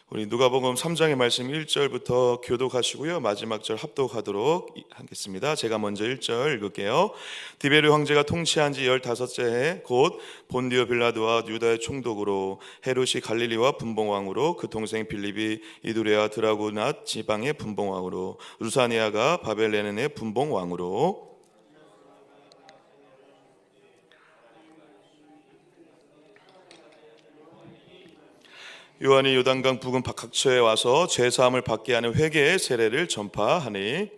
우리 누가복음 3장의 말씀 1절부터 교독하시고요. 마지막 절 합독하도록 하겠습니다. 제가 먼저 1절 읽을게요. 디베르 황제가 통치한 지 15째 해 곧 본디오 빌라도와 유다의 총독으로 헤롯이 갈릴리와 분봉왕으로 그 동생 빌립이 이두레아 드라구낫 지방의 분봉왕으로 루사니아가 바벨레넨의 분봉왕으로 요한이 요단강 부근 각처에 와서 죄사함을 받게 하는 회개의 세례를 전파하니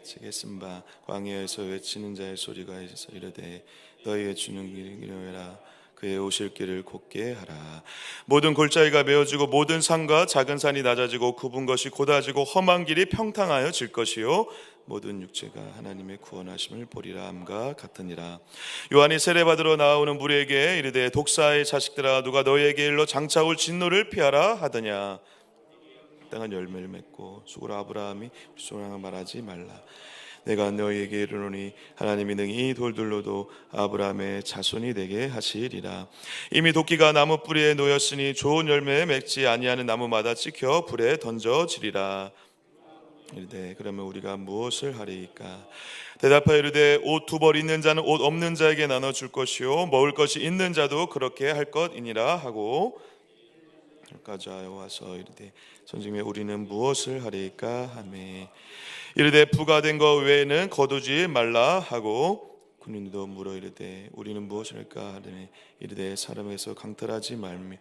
지겠음바 광야에서 외치는 자의 소리가 있어서 이르되 너희의 주는 길을 이르라 그의 오실 길을 곧게 하라. 모든 골짜기가 메어지고 모든 산과 작은 산이 낮아지고 굽은 것이 곧아지고 험한 길이 평탄하여질 것이요 모든 육체가 하나님의 구원하심을 보리라 함과 같으니라. 요한이 세례받으러 나오는 무리에게 이르되 독사의 자식들아 누가 너희에게 일러 장차 올 진노를 피하라 하더냐. 땅은 열매를 맺고 수고로 아브라함이 소망을 말하지 말라. 내가 너희에게 이르노니 하나님이 능히 이 돌들로도 아브라함의 자손이 되게 하시리라. 이미 도끼가 나무 뿌리에 놓였으니 좋은 열매에 맺지 아니하는 나무마다 찍혀 불에 던져지리라. 이르되 그러면 우리가 무엇을 하리이까? 대답하여 이르되 옷 두 벌 있는 자는 옷 없는 자에게 나눠 줄 것이요 먹을 것이 있는 자도 그렇게 할 것이니라 하고 여기까지 와서 이르되 선생님 우리는 무엇을 하리이까 하매 이르되 부가된 것 외에는 거두지 말라 하고 군인도 물어 이르되 우리는 무엇을 할까 하더니 이르되 사람에게서 강탈하지 말며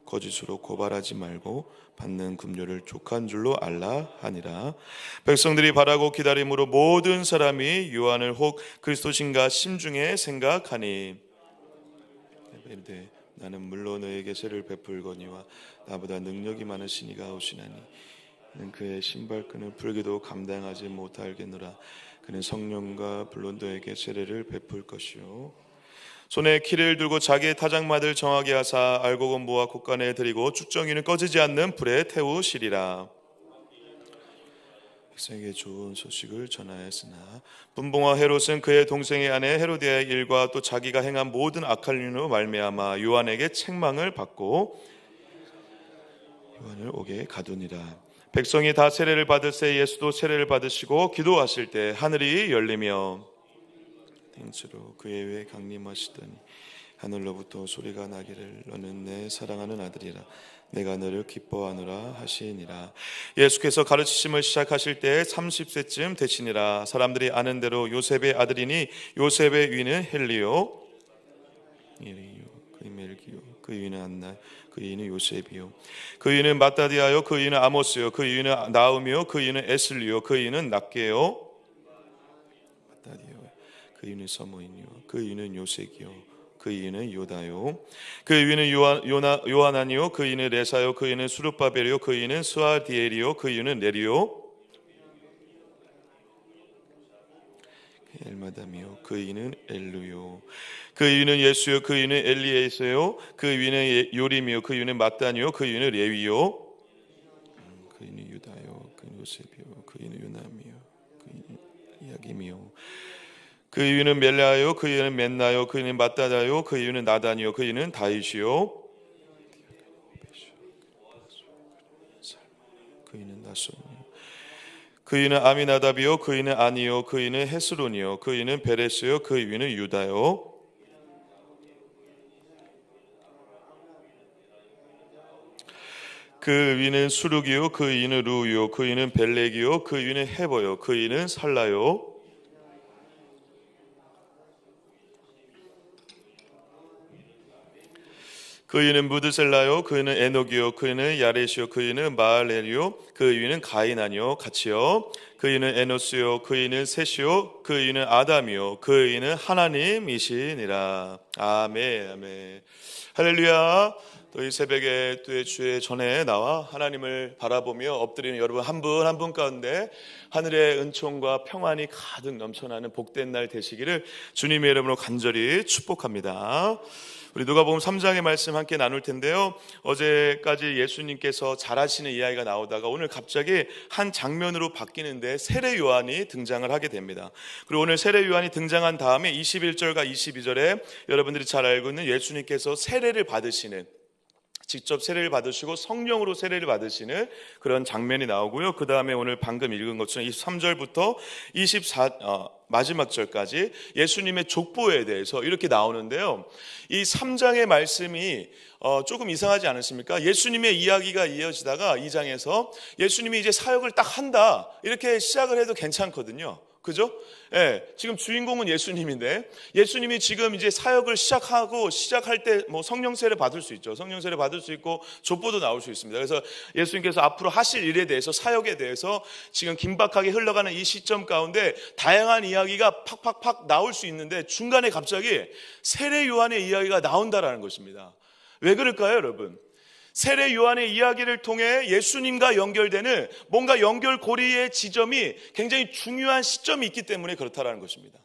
거짓으로 고발하지 말고 받는 금료를 족한 줄로 알라 하니라. 백성들이 바라고 기다림으로 모든 사람이 요한을 혹 그리스도신가 심중에 생각하니 이르되 나는 물론 너에게 세를 베풀거니와 나보다 능력이 많으신 이가 오시나니 그는 그의 신발끈을 풀기도 감당하지 못하겠노라. 그는 성령과 불로 너에게 세례를 베풀 것이요 손에 키를 들고 자기의 타작마들 정하게 하사 알곡은 모아 곳간에 들이고 쭉정이는 꺼지지 않는 불에 태우시리라. 백성에게 좋은 소식을 전하였으나 분봉왕 헤롯은 그의 동생의 아내 헤로디아의 일과 또 자기가 행한 모든 악한 일로 말미암아 요한에게 책망을 받고 요한을 옥에 가두니라. 백성이 다 세례를 받을새 예수도 세례를 받으시고 기도하실 때 하늘이 열리며 땡수로 그의 외에 강림하시더니 하늘로부터 소리가 나기를 너는 내 사랑하는 아들이라 내가 너를 기뻐하노라 하시니라. 예수께서 가르치심을 시작하실 때 30세쯤 되시니라. 사람들이 아는 대로 요셉의 아들이니 요셉의 위는 헬리요 그 멜기요 그 위는 안나 그 위는 요셉이요 그 위는 마따디아요 그 위는 아모스요 그 위는 나음이요 그 위는 에슬리요 그 위는 낫게요 그 위는 서모인이요 그 위는 요색이요 그 위는 요다요 그 위는 요하나니요 그 위는 레사요 그 위는 수룹바벨이요 그 위는 스와디엘이요 그 위는 네리요 엘마담이요 그 위는 엘루요 그 위는 예수요 그 위는 엘리에서요 그 위는 요림이요 그 위는 마따니요 그 위는 레위요 그 위는 유다요 그 위는 요셉이요 그 위는 요남이요 그 위는 야김이요 그 위는 멜라요 그 위는 맨나요 그 위는 마따다요 그 위는 나단이요 그 위는 다윗이요 그 위는 나손이요 그 위는 아미나답이요 그 위는 아니요 그 위는 헤스론이요 그 위는 베레스요 그 위는 유다요 그 위는 수룩이요 그 위는 루요 그 위는 벨렉이요 그 위는 헤버요 그 위는 살라요 그 위는 무드셀라요 그 위는 에녹이요 그 위는 야렛이요 그 위는 마알렐이요 그 위는 가인아니요 같이요 그 위는 에노스요 그 위는 셋이요 그 위는 아담이요 그 위는 하나님이시니라. 아멘 아멘 할렐루야. 또 이 새벽에 또 주의 전에 나와 하나님을 바라보며 엎드리는 여러분 한 분 한 분 가운데 하늘의 은총과 평안이 가득 넘쳐나는 복된 날 되시기를 주님의 이름으로 간절히 축복합니다. 우리 누가복음 3장의 말씀 함께 나눌 텐데요. 어제까지 예수님께서 잘하시는 이야기가 나오다가 오늘 갑자기 한 장면으로 바뀌는데 세례 요한이 등장을 하게 됩니다. 그리고 오늘 세례 요한이 등장한 다음에 21절과 22절에 여러분들이 잘 알고 있는 예수님께서 세례를 받으시는 직접 세례를 받으시고 성령으로 세례를 받으시는 그런 장면이 나오고요. 그 다음에 오늘 방금 읽은 것처럼 23절부터 마지막 절까지 예수님의 족보에 대해서 이렇게 나오는데요. 이 3장의 말씀이 조금 이상하지 않으십니까? 예수님의 이야기가 이어지다가 2장에서 예수님이 이제 사역을 딱 한다 이렇게 시작을 해도 괜찮거든요. 그죠? 예, 지금 주인공은 예수님인데 예수님이 지금 이제 사역을 시작할 때 뭐 성령 세례 받을 수 있죠. 성령 세례 받을 수 있고 족보도 나올 수 있습니다. 그래서 예수님께서 앞으로 하실 일에 대해서 사역에 대해서 지금 긴박하게 흘러가는 이 시점 가운데 다양한 이야기가 팍팍팍 나올 수 있는데 중간에 갑자기 세례 요한의 이야기가 나온다라는 것입니다. 왜 그럴까요, 여러분? 세례 요한의 이야기를 통해 예수님과 연결되는 뭔가 연결고리의 지점이 굉장히 중요한 시점이 있기 때문에 그렇다라는 것입니다.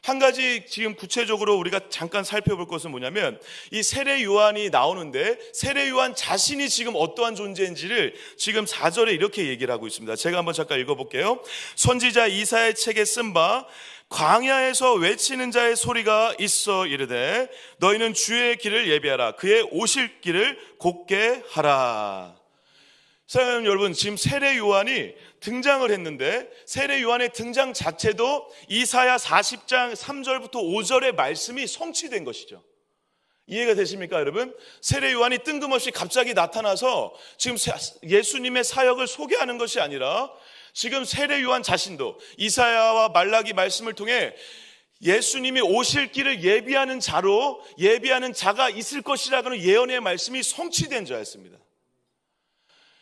한 가지 지금 구체적으로 우리가 잠깐 살펴볼 것은 뭐냐면 이 세례 요한이 나오는데 세례 요한 자신이 지금 어떠한 존재인지를 지금 4절에 이렇게 얘기를 하고 있습니다. 제가 한번 잠깐 읽어볼게요. 선지자 이사야의 책에 쓴 바 광야에서 외치는 자의 소리가 있어 이르되 너희는 주의 길을 예비하라 그의 오실 길을 곧게 하라. 사랑하는 여러분, 지금 세례 요한이 등장을 했는데 세례 요한의 등장 자체도 이사야 40장 3절부터 5절의 말씀이 성취된 것이죠. 이해가 되십니까, 여러분? 세례 요한이 뜬금없이 갑자기 나타나서 지금 예수님의 사역을 소개하는 것이 아니라 지금 세례 요한 자신도 이사야와 말라기 말씀을 통해 예수님이 오실 길을 예비하는 자가 있을 것이라는 예언의 말씀이 성취된 자였습니다.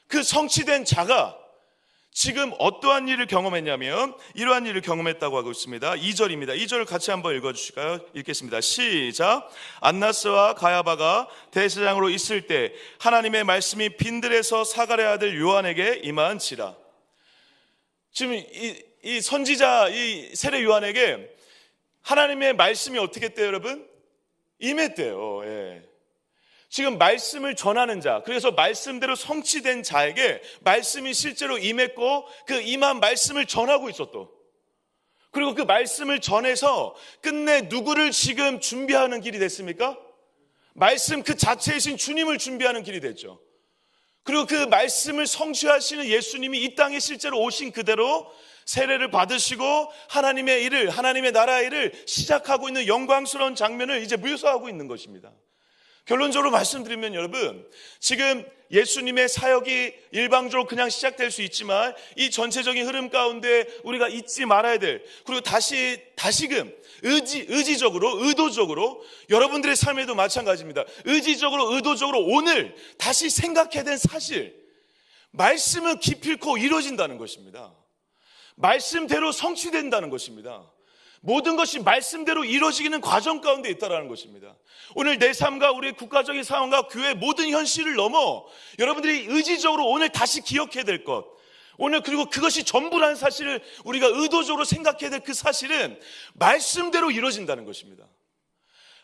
그 성취된 자가 지금 어떠한 일을 경험했냐면 이러한 일을 경험했다고 하고 있습니다. 2절입니다. 2절을 같이 한번 읽어주실까요? 읽겠습니다. 시작. 안나스와 가야바가 대제사장으로 있을 때 하나님의 말씀이 빈들에서 사가랴 아들 요한에게 임한지라. 지금 이 선지자 이 세례 요한에게 하나님의 말씀이 어떻게 했대요, 여러분? 임했대요. 예. 지금 말씀을 전하는 자, 그래서 말씀대로 성취된 자에게 말씀이 실제로 임했고 그 임한 말씀을 전하고 있었던, 그리고 그 말씀을 전해서 끝내 누구를 지금 준비하는 길이 됐습니까? 말씀 그 자체이신 주님을 준비하는 길이 됐죠. 그리고 그 말씀을 성취하시는 예수님이 이 땅에 실제로 오신 그대로 세례를 받으시고 하나님의 일을, 하나님의 나라의 일을 시작하고 있는 영광스러운 장면을 이제 묘사하고 있는 것입니다. 결론적으로 말씀드리면 여러분, 지금 예수님의 사역이 일방적으로 그냥 시작될 수 있지만 이 전체적인 흐름 가운데 우리가 잊지 말아야 될, 그리고 다시금 의지적으로, 의도적으로, 여러분들의 삶에도 마찬가지입니다. 의지적으로, 의도적으로 오늘 다시 생각해야 될 사실, 말씀은 기필코 이루어진다는 것입니다. 말씀대로 성취된다는 것입니다. 모든 것이 말씀대로 이루어지는 과정 가운데 있다는 것입니다. 오늘 내 삶과 우리의 국가적인 상황과 교회의 모든 현실을 넘어 여러분들이 의지적으로 오늘 다시 기억해야 될 것, 오늘 그리고 그것이 전부라는 사실을 우리가 의도적으로 생각해야 될 그 사실은 말씀대로 이루어진다는 것입니다.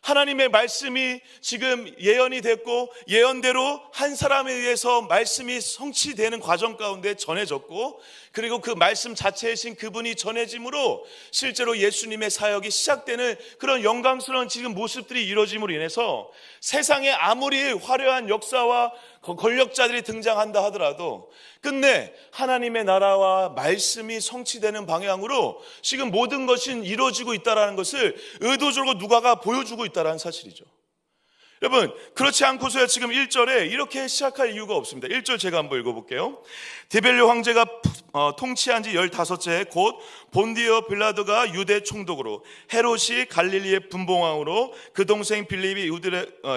하나님의 말씀이 지금 예언이 됐고 예언대로 한 사람에 의해서 말씀이 성취되는 과정 가운데 전해졌고, 그리고 그 말씀 자체이신 그분이 전해짐으로 실제로 예수님의 사역이 시작되는 그런 영광스러운 지금 모습들이 이루어짐으로 인해서 세상에 아무리 화려한 역사와 권력자들이 등장한다 하더라도 끝내 하나님의 나라와 말씀이 성취되는 방향으로 지금 모든 것이 이루어지고 있다는 것을 의도적으로 누가가 보여주고 있다는 사실이죠. 여러분, 그렇지 않고서야 지금 1절에 이렇게 시작할 이유가 없습니다. 1절 제가 한번 읽어볼게요. 디벨리오 황제가 통치한 지 15째 곧 본디오 빌라도가 유대 총독으로, 헤롯이 갈릴리의 분봉왕으로, 그 동생 빌립이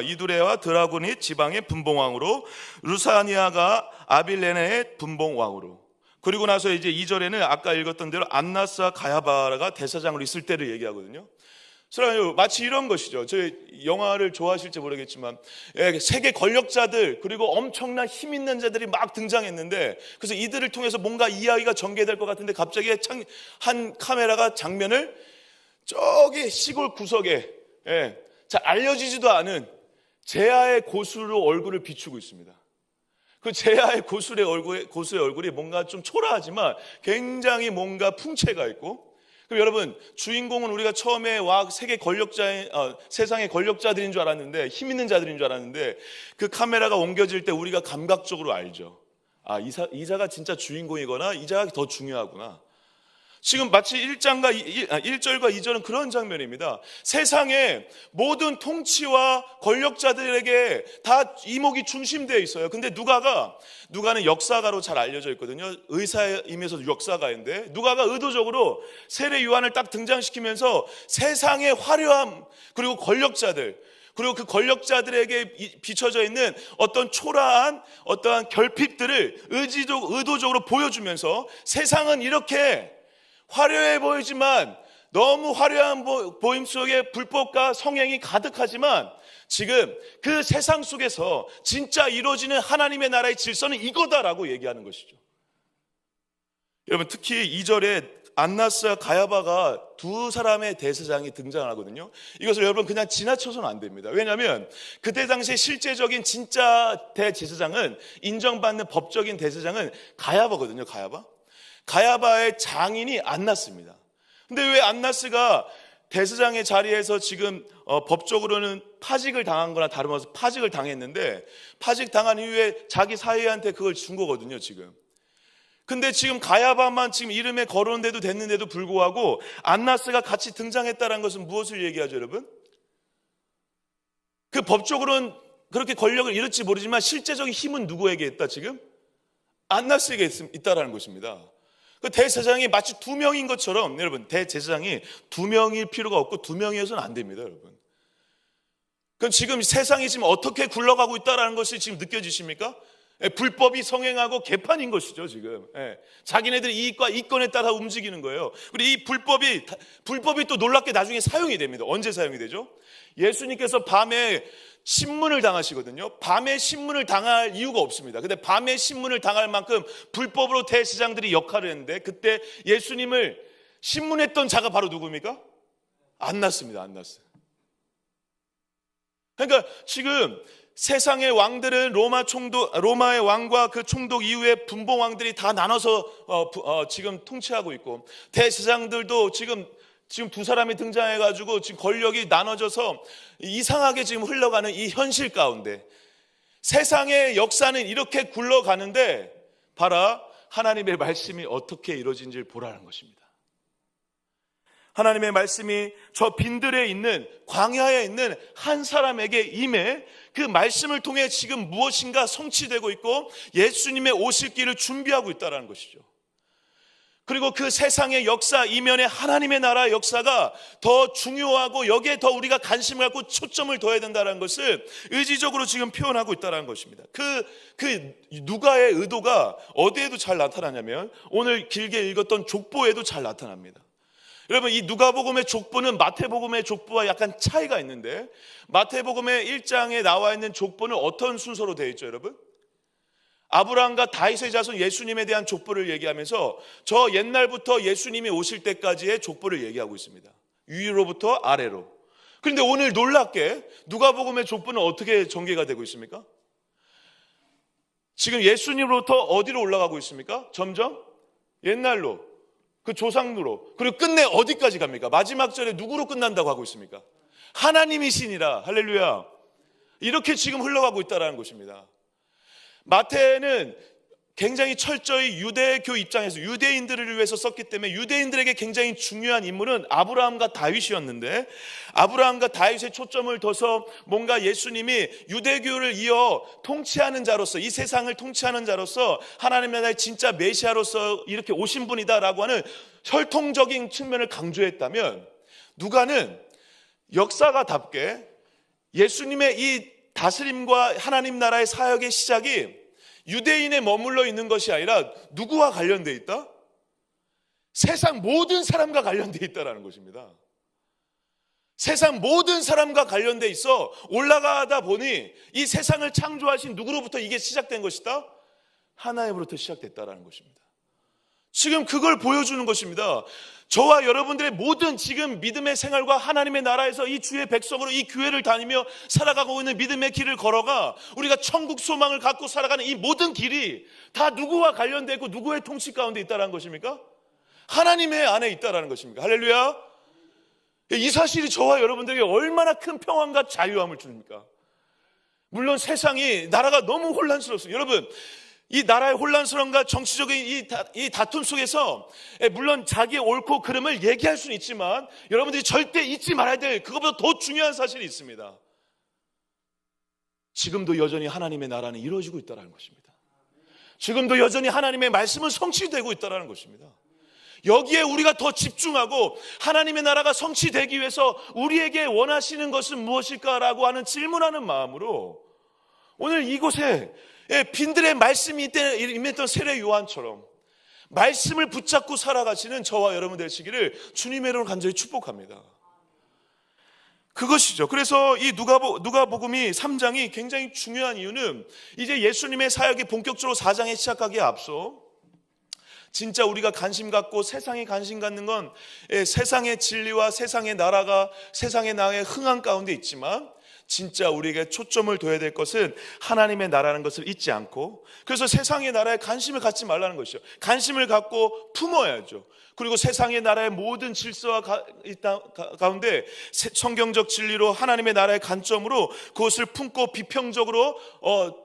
이두레와 드라고니 지방의 분봉왕으로, 루사니아가 아빌레네의 분봉왕으로. 그리고 나서 이제 2절에는 아까 읽었던 대로 안나스와 가야바가 대사장으로 있을 때를 얘기하거든요. 마치 이런 것이죠. 저희 영화를 좋아하실지 모르겠지만 세계 권력자들 그리고 엄청난 힘 있는 자들이 막 등장했는데, 그래서 이들을 통해서 뭔가 이야기가 전개될 것 같은데 갑자기 한 카메라가 장면을 저기 시골 구석에 잘 알려지지도 않은 제아의 고수로 얼굴을 비추고 있습니다. 그 제아의 고수의 얼굴이 뭔가 좀 초라하지만 굉장히 뭔가 풍채가 있고, 그럼 여러분, 주인공은 우리가 처음에 세계 세상의 권력자들인 줄 알았는데, 힘 있는 자들인 줄 알았는데, 그 카메라가 옮겨질 때 우리가 감각적으로 알죠. 이 자가 진짜 주인공이거나 이 자가 더 중요하구나. 지금 마치 1절과 2절은 그런 장면입니다. 세상의 모든 통치와 권력자들에게 다 이목이 중심되어 있어요. 근데 누가는 역사가로 잘 알려져 있거든요. 의사임에서도 역사가인데, 누가가 의도적으로 세례 요한을 딱 등장시키면서 세상의 화려함, 그리고 권력자들, 그리고 그 권력자들에게 비춰져 있는 어떤 초라한 어떠한 결핍들을 의도적으로 보여주면서, 세상은 이렇게 화려해 보이지만, 너무 화려한 보임 속에 불법과 성행이 가득하지만, 지금 그 세상 속에서 진짜 이루어지는 하나님의 나라의 질서는 이거다라고 얘기하는 것이죠. 여러분, 특히 2절에 안나스와 가야바가 두 사람의 대제사장이 등장하거든요. 이것을 여러분 그냥 지나쳐서는 안 됩니다. 왜냐하면 그때 당시에 실제적인 진짜 대제사장은, 인정받는 법적인 대제사장은 가야바거든요. 가야바의 장인이 안나스입니다. 근데 왜 안나스가 대제사장의 자리에서 지금 법적으로는 파직을 당한 거나 다름없이 파직을 당했는데, 파직 당한 이후에 자기 사위한테 그걸 준 거거든요, 지금. 근데 지금 가야바만 지금 이름에 거론돼도 됐는데도 불구하고 안나스가 같이 등장했다는 것은 무엇을 얘기하죠, 여러분? 그 법적으로는 그렇게 권력을 잃을지 모르지만 실제적인 힘은 누구에게 있다, 지금? 안나스에게 있다라는 것입니다. 그 대제사장이 마치 두 명인 것처럼, 여러분, 대제사장이 두 명일 필요가 없고 두 명이어서는 안 됩니다, 여러분. 그럼 지금 세상이 지금 어떻게 굴러가고 있다는 것이 지금 느껴지십니까? 불법이 성행하고 개판인 것이죠, 지금. 자기네들 이익과 이권에 따라 움직이는 거예요. 그리고 이 불법이 또 놀랍게 나중에 사용이 됩니다. 언제 사용이 되죠? 예수님께서 밤에 신문을 당하시거든요. 밤에 신문을 당할 이유가 없습니다. 근데 밤에 신문을 당할 만큼 불법으로 대제사장들이 역할을 했는데, 그때 예수님을 신문했던 자가 바로 누구입니까? 안나스입니다. 그러니까 지금 세상의 왕들은 로마의 왕과 그 총독 이후에 분봉 왕들이 다 나눠서 지금 통치하고 있고, 대제사장들도 지금 두 사람이 등장해가지고 지금 권력이 나눠져서 이상하게 지금 흘러가는 이 현실 가운데, 세상의 역사는 이렇게 굴러가는데, 봐라, 하나님의 말씀이 어떻게 이루어진지를 보라는 것입니다. 하나님의 말씀이 저 빈들에 있는, 광야에 있는 한 사람에게 임해 그 말씀을 통해 지금 무엇인가 성취되고 있고 예수님의 오실 길을 준비하고 있다는 것이죠. 그리고 그 세상의 역사 이면에 하나님의 나라 역사가 더 중요하고, 여기에 더 우리가 관심을 갖고 초점을 둬야 된다는 것을 의지적으로 지금 표현하고 있다는 것입니다. 그 누가의 의도가 어디에도 잘 나타나냐면, 오늘 길게 읽었던 족보에도 잘 나타납니다. 여러분, 이 누가복음의 족보는 마태복음의 족보와 약간 차이가 있는데, 마태복음의 1장에 나와 있는 족보는 어떤 순서로 되어 있죠, 여러분? 아브라함과 다윗의 자손 예수님에 대한 족보를 얘기하면서 저 옛날부터 예수님이 오실 때까지의 족보를 얘기하고 있습니다. 위로부터 아래로. 그런데 오늘 놀랍게 누가복음의 족보는 어떻게 전개가 되고 있습니까? 지금 예수님으로부터 어디로 올라가고 있습니까? 점점 옛날로, 그 조상으로. 그리고 끝내 어디까지 갑니까? 마지막 절에 누구로 끝난다고 하고 있습니까? 하나님이시니라. 할렐루야. 이렇게 지금 흘러가고 있다는 것입니다. 마태는 굉장히 철저히 유대교 입장에서 유대인들을 위해서 썼기 때문에 유대인들에게 굉장히 중요한 인물은 아브라함과 다윗이었는데, 아브라함과 다윗에 초점을 둬서 뭔가 예수님이 유대교를 이어 통치하는 자로서, 이 세상을 통치하는 자로서 하나님의 나라의 진짜 메시아로서 이렇게 오신 분이다라고 하는 혈통적인 측면을 강조했다면, 누가는 역사가답게 예수님의 이 다스림과 하나님 나라의 사역의 시작이 유대인에 머물러 있는 것이 아니라 누구와 관련되어 있다? 세상 모든 사람과 관련되어 있다는 것입니다. 세상 모든 사람과 관련되어 있어 올라가다 보니 이 세상을 창조하신 누구로부터 이게 시작된 것이다? 하나님으로부터 시작됐다는 것입니다. 지금 그걸 보여주는 것입니다. 저와 여러분들의 모든 지금 믿음의 생활과 하나님의 나라에서 이 주의 백성으로 이 교회를 다니며 살아가고 있는 믿음의 길을 걸어가 우리가 천국 소망을 갖고 살아가는 이 모든 길이 다 누구와 관련되고 누구의 통치 가운데 있다는 것입니까? 하나님의 안에 있다라는 것입니다. 할렐루야. 이 사실이 저와 여러분들에게 얼마나 큰 평안과 자유함을 줍니까? 물론 세상이, 나라가 너무 혼란스럽습니다. 여러분, 이 나라의 혼란스러움과 정치적인 이 다툼 속에서 물론 자기의 옳고 그름을 얘기할 수는 있지만 여러분들이 절대 잊지 말아야 될 그것보다 더 중요한 사실이 있습니다. 지금도 여전히 하나님의 나라는 이루어지고 있다는 것입니다. 지금도 여전히 하나님의 말씀은 성취되고 있다는 것입니다. 여기에 우리가 더 집중하고 하나님의 나라가 성취되기 위해서 우리에게 원하시는 것은 무엇일까라고 하는 질문하는 마음으로 오늘 이곳에 빈들의 말씀이 임했던 세례 요한처럼 말씀을 붙잡고 살아가시는 저와 여러분 되시기를 주님의 이름으로 간절히 축복합니다. 그것이죠. 그래서 이 누가복음이 3장이 굉장히 중요한 이유는 이제 예수님의 사역이 본격적으로 4장에 시작하기에 앞서 진짜 우리가 관심 갖고 세상에 관심 갖는 건 세상의 진리와 세상의 나라가 세상의 나라의 흥한 가운데 있지만 진짜 우리에게 초점을 둬야 될 것은 하나님의 나라는 것을 잊지 않고, 그래서 세상의 나라에 관심을 갖지 말라는 것이죠. 관심을 갖고 품어야죠. 그리고 세상의 나라의 모든 질서와 가운데 성경적 진리로 하나님의 나라의 관점으로 그것을 품고 비평적으로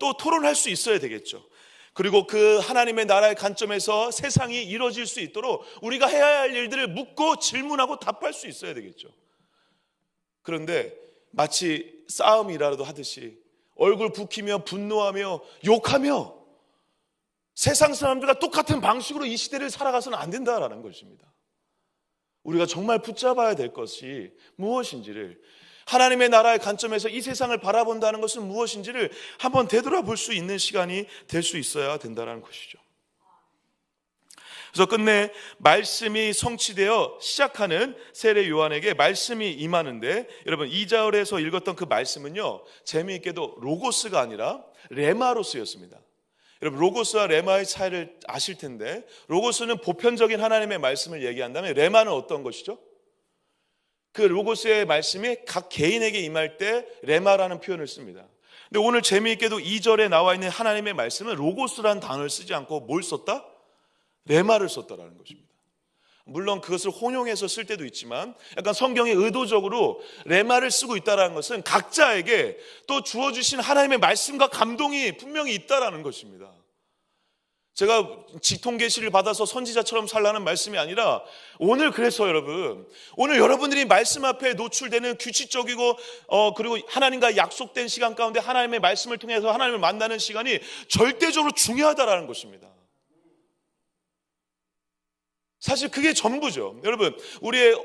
또 토론할 수 있어야 되겠죠. 그리고 그 하나님의 나라의 관점에서 세상이 이루어질 수 있도록 우리가 해야 할 일들을 묻고 질문하고 답할 수 있어야 되겠죠. 그런데 마치 싸움이라도 하듯이 얼굴 붉히며 분노하며 욕하며 세상 사람들과 똑같은 방식으로 이 시대를 살아가서는 안 된다라는 것입니다. 우리가 정말 붙잡아야 될 것이 무엇인지를, 하나님의 나라의 관점에서 이 세상을 바라본다는 것은 무엇인지를 한번 되돌아볼 수 있는 시간이 될 수 있어야 된다는 것이죠. 그래서 끝내 말씀이 성취되어 시작하는 세례 요한에게 말씀이 임하는데, 여러분 2절에서 읽었던 그 말씀은요, 재미있게도 로고스가 아니라 레마로 쓰였습니다. 여러분 로고스와 레마의 차이를 아실 텐데, 로고스는 보편적인 하나님의 말씀을 얘기한다면 레마는 어떤 것이죠? 그 로고스의 말씀이 각 개인에게 임할 때 레마라는 표현을 씁니다. 근데 오늘 재미있게도 2절에 나와 있는 하나님의 말씀은 로고스라는 단어를 쓰지 않고 뭘 썼다? 레마를 썼다라는 것입니다. 물론 그것을 혼용해서 쓸 때도 있지만 약간 성경이 의도적으로 레마를 쓰고 있다는 것은 각자에게 또 주어주신 하나님의 말씀과 감동이 분명히 있다는 것입니다. 제가 직통계시를 받아서 선지자처럼 살라는 말씀이 아니라 오늘, 그래서 여러분, 오늘 여러분들이 말씀 앞에 노출되는 규칙적이고 그리고 하나님과 약속된 시간 가운데 하나님의 말씀을 통해서 하나님을 만나는 시간이 절대적으로 중요하다라는 것입니다. 사실 그게 전부죠. 여러분, 우리의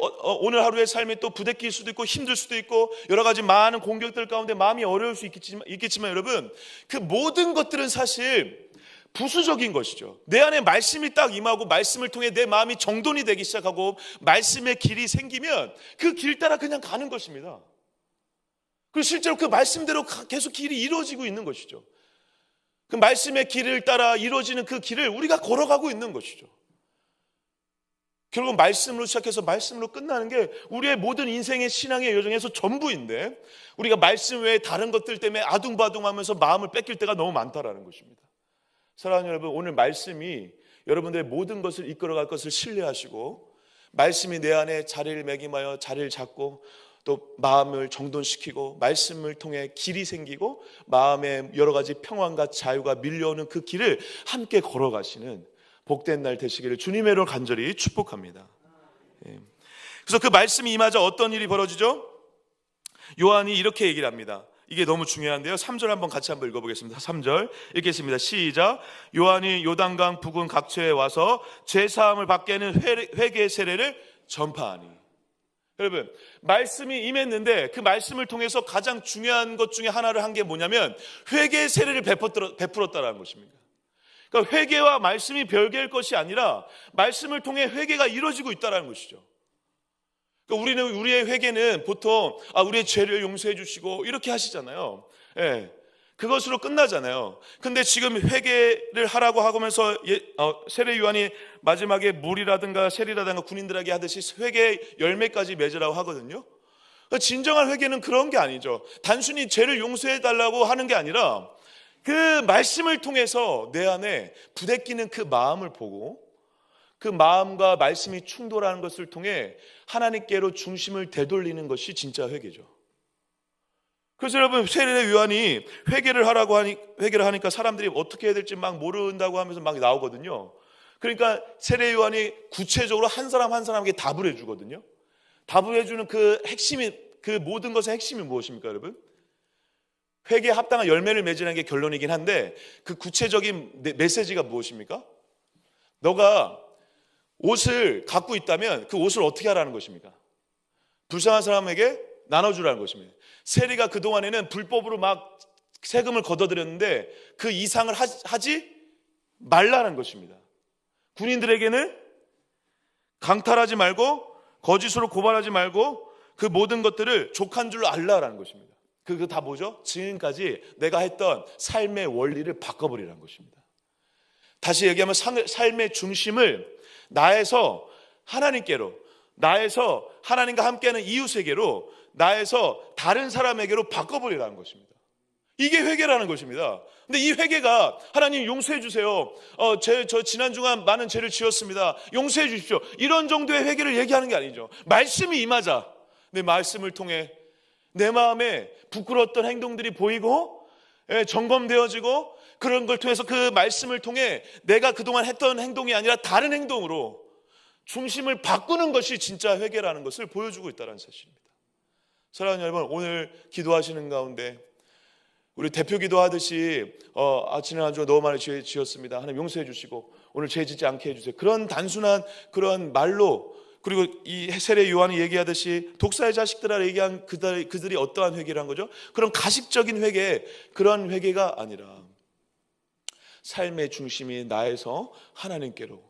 오늘 하루의 삶이 또 부대낄 수도 있고 힘들 수도 있고 여러 가지 많은 공격들 가운데 마음이 어려울 수 있겠지만 여러분, 그 모든 것들은 사실 부수적인 것이죠. 내 안에 말씀이 딱 임하고 말씀을 통해 내 마음이 정돈이 되기 시작하고 말씀의 길이 생기면 그 길 따라 그냥 가는 것입니다. 그리고 실제로 그 말씀대로 계속 길이 이루어지고 있는 것이죠. 그 말씀의 길을 따라 이루어지는 그 길을 우리가 걸어가고 있는 것이죠. 결국 말씀으로 시작해서 말씀으로 끝나는 게 우리의 모든 인생의 신앙의 여정에서 전부인데, 우리가 말씀 외에 다른 것들 때문에 아둥바둥하면서 마음을 뺏길 때가 너무 많다라는 것입니다. 사랑하는 여러분, 오늘 말씀이 여러분들의 모든 것을 이끌어갈 것을 신뢰하시고 말씀이 내 안에 자리를 매김하여 자리를 잡고 또 마음을 정돈시키고 말씀을 통해 길이 생기고 마음에 여러 가지 평안과 자유가 밀려오는 그 길을 함께 걸어가시는 복된 날 되시기를 주님의 이름으로 간절히 축복합니다. 그래서 그 말씀이 임하자 어떤 일이 벌어지죠? 요한이 이렇게 얘기를 합니다. 이게 너무 중요한데요. 3절 한번 같이 한번 읽어보겠습니다. 3절 읽겠습니다. 시작. 요한이 요단강 부근 각처에 와서 죄사함을 받게 하는 회개 세례를 전파하니. 여러분, 말씀이 임했는데 그 말씀을 통해서 가장 중요한 것 중에 하나를 한 게 뭐냐면 회개 세례를 베풀었다는 것입니다. 그러니까 회개와 말씀이 별개일 것이 아니라 말씀을 통해 회개가 이루어지고 있다는 것이죠. 그러니까 우리의 회개는 보통 우리의 죄를 용서해 주시고 이렇게 하시잖아요. 예, 그것으로 끝나잖아요. 근데 지금 회개를 하라고 하면서 세례 요한이 마지막에 물이라든가 셀이라든가 군인들에게 하듯이 회개 열매까지 맺으라고 하거든요. 그러니까 진정한 회개는 그런 게 아니죠. 단순히 죄를 용서해 달라고 하는 게 아니라 그 말씀을 통해서 내 안에 부대끼는 그 마음을 보고 그 마음과 말씀이 충돌하는 것을 통해 하나님께로 중심을 되돌리는 것이 진짜 회개죠. 그래서 여러분, 세례 요한이 회개를 하니까 사람들이 어떻게 해야 될지 막 모른다고 하면서 막 나오거든요. 그러니까 세례 요한이 구체적으로 한 사람 한 사람에게 답을 해주거든요. 답을 해주는 그 핵심이, 그 모든 것의 핵심이 무엇입니까, 여러분? 회개에 합당한 열매를 맺으라는 게 결론이긴 한데, 그 구체적인 메시지가 무엇입니까? 너가 옷을 갖고 있다면 그 옷을 어떻게 하라는 것입니까? 불쌍한 사람에게 나눠주라는 것입니다. 세리가 그동안에는 불법으로 막 세금을 걷어들였는데 그 이상을 하지 말라는 것입니다. 군인들에게는 강탈하지 말고 거짓으로 고발하지 말고 그 모든 것들을 족한 줄로 알라라는 것입니다. 그거 다 뭐죠? 지금까지 내가 했던 삶의 원리를 바꿔버리라는 것입니다. 다시 얘기하면 삶의 중심을 나에서 하나님께로, 나에서 하나님과 함께하는 이웃에게로, 나에서 다른 사람에게로 바꿔버리라는 것입니다. 이게 회개라는 것입니다. 근데 이 회개가 하나님 용서해 주세요. 저 지난 주간 많은 죄를 지었습니다. 용서해 주십시오. 이런 정도의 회개를 얘기하는 게 아니죠. 말씀이 임하자. 내 말씀을 통해 내 마음에 부끄러웠던 행동들이 보이고 점검되어지고 그런 걸 통해서 그 말씀을 통해 내가 그동안 했던 행동이 아니라 다른 행동으로 중심을 바꾸는 것이 진짜 회개라는 것을 보여주고 있다는 사실입니다. 사랑하는 여러분, 오늘 기도하시는 가운데 우리 대표 기도하듯이 지난 한 주가 너무 많이 죄 지었습니다. 하나님 용서해 주시고 오늘 죄 짓지 않게 해주세요. 그런 단순한 그런 말로, 그리고 이 세례 요한이 얘기하듯이 독사의 자식들아 얘기한 그들이 어떠한 회개를 한 거죠? 그런 가식적인 회개, 그런 회개가 아니라 삶의 중심이 나에서 하나님께로,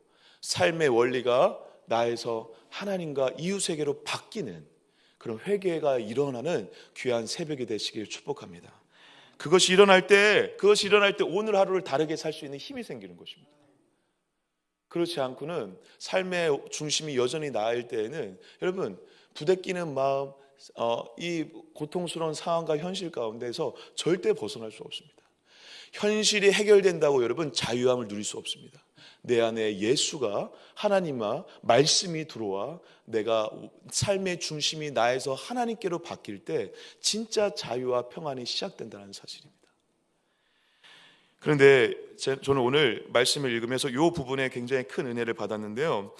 삶의 원리가 나에서 하나님과 이웃에게로 바뀌는 그런 회개가 일어나는 귀한 새벽이 되시길 축복합니다. 그것이 일어날 때 오늘 하루를 다르게 살 수 있는 힘이 생기는 것입니다. 그렇지 않고는 삶의 중심이 여전히 나일 때에는 여러분, 부대끼는 마음, 이 고통스러운 상황과 현실 가운데서 절대 벗어날 수 없습니다. 현실이 해결된다고 여러분 자유함을 누릴 수 없습니다. 내 안에 예수가, 하나님과 말씀이 들어와 내가 삶의 중심이 나에서 하나님께로 바뀔 때 진짜 자유와 평안이 시작된다는 사실입니다. 그런데 저는 오늘 말씀을 읽으면서 이 부분에 굉장히 큰 은혜를 받았는데요.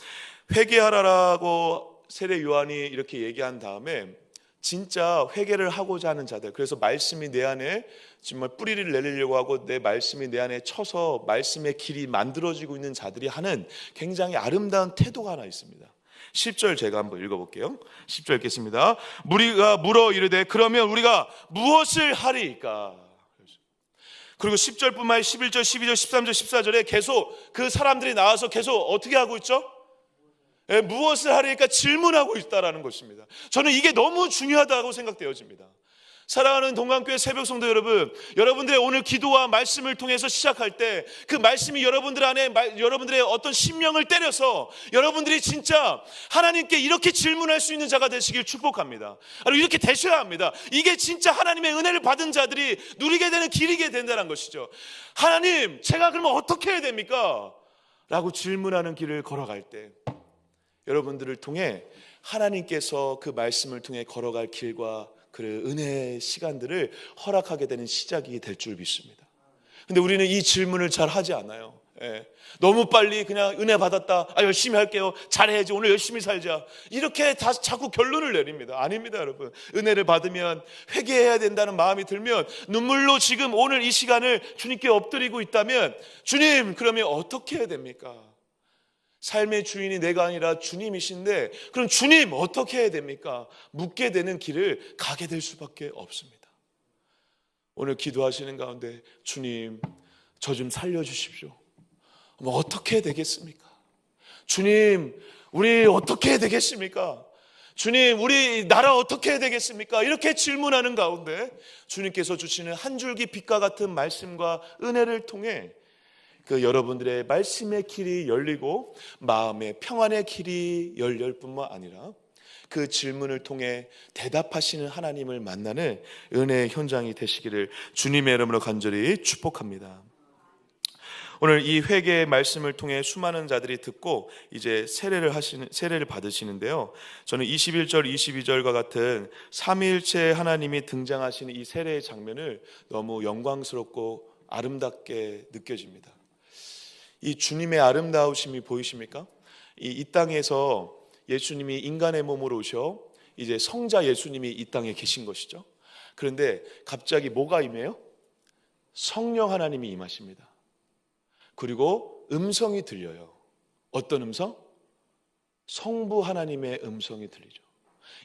회개하라고 세례 요한이 이렇게 얘기한 다음에 진짜 회개를 하고자 하는 자들, 그래서 말씀이 내 안에 정말 뿌리를 내리려고 하고 내 말씀이 내 안에 쳐서 말씀의 길이 만들어지고 있는 자들이 하는 굉장히 아름다운 태도가 하나 있습니다. 10절 제가 한번 읽어볼게요. 10절 읽겠습니다. 우리가 물어 이르되 그러면 우리가 무엇을 하리이까? 그리고 10절뿐만 아니라 11절, 12절, 13절, 14절에 계속 그 사람들이 나와서 계속 어떻게 하고 있죠? 무엇을 하리니까 질문하고 있다라는 것입니다. 저는 이게 너무 중요하다고 생각되어집니다. 사랑하는 동강교회 새벽 성도 여러분, 여러분들의 오늘 기도와 말씀을 통해서 시작할 때 그 말씀이 여러분들 안에 여러분들의 어떤 심령을 때려서 여러분들이 진짜 하나님께 이렇게 질문할 수 있는 자가 되시길 축복합니다. 이렇게 되셔야 합니다. 이게 진짜 하나님의 은혜를 받은 자들이 누리게 되는 길이게 된다는 것이죠. 하나님, 제가 그러면 어떻게 해야 됩니까? 라고 질문하는 길을 걸어갈 때 여러분들을 통해 하나님께서 그 말씀을 통해 걸어갈 길과 그 은혜의 시간들을 허락하게 되는 시작이 될 줄 믿습니다. 근데 우리는 이 질문을 잘 하지 않아요. 너무 빨리 그냥 은혜 받았다, 열심히 할게요, 잘해야지, 오늘 열심히 살자, 이렇게 다 자꾸 결론을 내립니다. 아닙니다, 여러분. 은혜를 받으면 회개해야 된다는 마음이 들면 눈물로 지금 오늘 이 시간을 주님께 엎드리고 있다면 주님, 그러면 어떻게 해야 됩니까? 삶의 주인이 내가 아니라 주님이신데 그럼 주님 어떻게 해야 됩니까? 묻게 되는 길을 가게 될 수밖에 없습니다. 오늘 기도하시는 가운데 주님, 저 좀 살려주십시오. 어떻게 해야 되겠습니까? 주님, 우리 어떻게 해야 되겠습니까? 주님, 우리 나라 어떻게 해야 되겠습니까? 이렇게 질문하는 가운데 주님께서 주시는 한 줄기 빛과 같은 말씀과 은혜를 통해 그 여러분들의 말씀의 길이 열리고 마음의 평안의 길이 열릴 뿐만 아니라 그 질문을 통해 대답하시는 하나님을 만나는 은혜의 현장이 되시기를 주님의 이름으로 간절히 축복합니다. 오늘 이 회개의 말씀을 통해 수많은 자들이 듣고 이제 세례를 받으시는데요. 저는 21절, 22절과 같은 삼위일체 하나님이 등장하시는 이 세례의 장면을 너무 영광스럽고 아름답게 느껴집니다. 이 주님의 아름다우심이 보이십니까? 이 땅에서 예수님이 인간의 몸으로 오셔 이제 성자 예수님이 이 땅에 계신 것이죠. 그런데 갑자기 뭐가 임해요? 성령 하나님이 임하십니다. 그리고 음성이 들려요. 어떤 음성? 성부 하나님의 음성이 들리죠.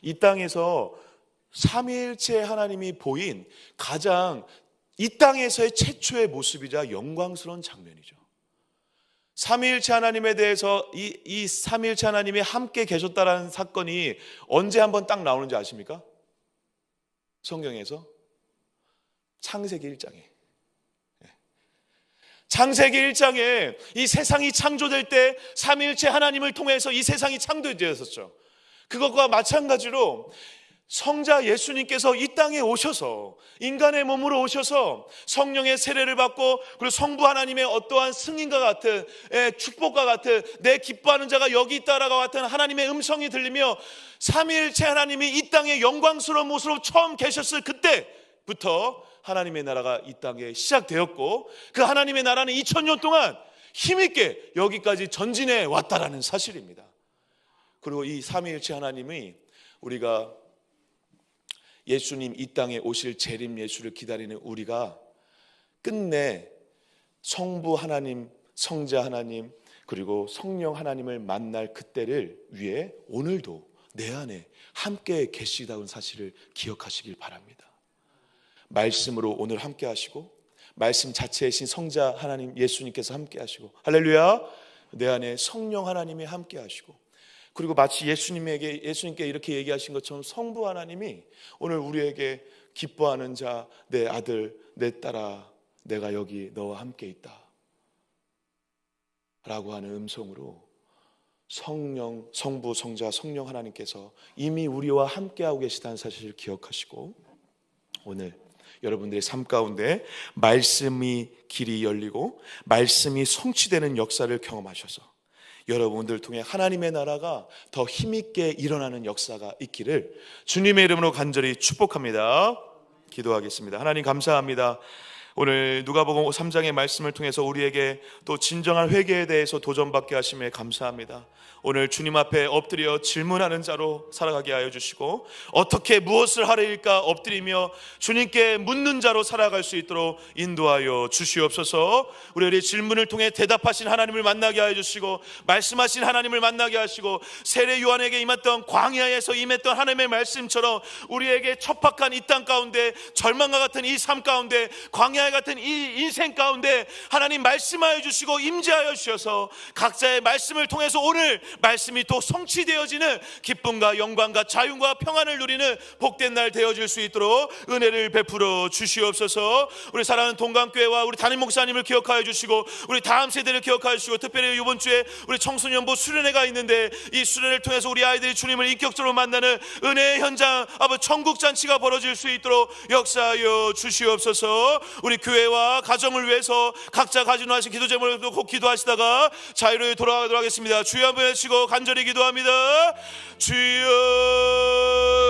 이 땅에서 삼위일체 하나님이 보인 가장 이 땅에서의 최초의 모습이자 영광스러운 장면이죠. 삼위일체 하나님에 대해서 이 삼위일체 하나님이 함께 계셨다라는 사건이 언제 한번 딱 나오는지 아십니까? 성경에서 창세기 1장에. 창세기 1장에 이 세상이 창조될 때 삼위일체 하나님을 통해서 이 세상이 창조되었었죠. 그것과 마찬가지로 성자 예수님께서 이 땅에 오셔서 인간의 몸으로 오셔서 성령의 세례를 받고 그리고 성부 하나님의 어떠한 승인과 같은 축복과 같은 내 기뻐하는 자가 여기 있다라고 같은 하나님의 음성이 들리며 삼위일체 하나님이 이 땅에 영광스러운 모습으로 처음 계셨을 그때부터 하나님의 나라가 이 땅에 시작되었고 그 하나님의 나라는 2000년 동안 힘있게 여기까지 전진해 왔다라는 사실입니다. 그리고 이 삼위일체 하나님이 우리가 예수님 이 땅에 오실 재림 예수를 기다리는 우리가 끝내 성부 하나님, 성자 하나님 그리고 성령 하나님을 만날 그때를 위해 오늘도 내 안에 함께 계시다는 사실을 기억하시길 바랍니다. 말씀으로 오늘 함께 하시고 말씀 자체이신 성자 하나님 예수님께서 함께 하시고 할렐루야 내 안에 성령 하나님이 함께 하시고 그리고 마치 예수님께 이렇게 얘기하신 것처럼 성부 하나님이 오늘 우리에게 기뻐하는 자 내 아들 내 딸아 내가 여기 너와 함께 있다 라고 하는 음성으로 성령, 성부, 성자, 성령 하나님께서 이미 우리와 함께하고 계시다는 사실을 기억하시고 오늘 여러분들의 삶 가운데 말씀이 길이 열리고 말씀이 성취되는 역사를 경험하셔서 여러분들 통해 하나님의 나라가 더 힘있게 일어나는 역사가 있기를 주님의 이름으로 간절히 축복합니다. 기도하겠습니다. 하나님 감사합니다. 오늘 누가복음 3장의 말씀을 통해서 우리에게 또 진정한 회개에 대해서 도전받게 하심에 감사합니다. 오늘 주님 앞에 엎드려 질문하는 자로 살아가게 하여 주시고 어떻게 무엇을 하리일까 엎드리며 주님께 묻는 자로 살아갈 수 있도록 인도하여 주시옵소서. 우리의 질문을 통해 대답하신 하나님을 만나게 하여 주시고 말씀하신 하나님을 만나게 하시고 세례 요한에게 임했던 광야에서 임했던 하나님의 말씀처럼 우리에게 척박한 이 땅 가운데 절망과 같은 이 삶 가운데 광야 같은 이 인생 가운데 하나님 말씀하여 주시고 임재하여 주셔서 각자의 말씀을 통해서 오늘 말씀이 또 성취되어지는 기쁨과 영광과 자유와 평안을 누리는 복된 날 되어질 수 있도록 은혜를 베풀어 주시옵소서. 우리 사랑하는 동강교회와 우리 담임 목사님을 기억하여 주시고 우리 다음 세대를 기억하여 주시고 특별히 이번 주에 우리 청소년부 수련회가 있는데 이 수련회를 통해서 우리 아이들이 주님을 인격적으로 만나는 은혜의 현장 아버지 천국잔치가 벌어질 수 있도록 역사하여 주시옵소서. 우리 교회와 가정을 위해서 각자 가지고 하신 기도 제목을 놓고 기도하시다가 자유로 돌아가도록 하겠습니다. 주여 한번 외치고 간절히 기도합니다. 주여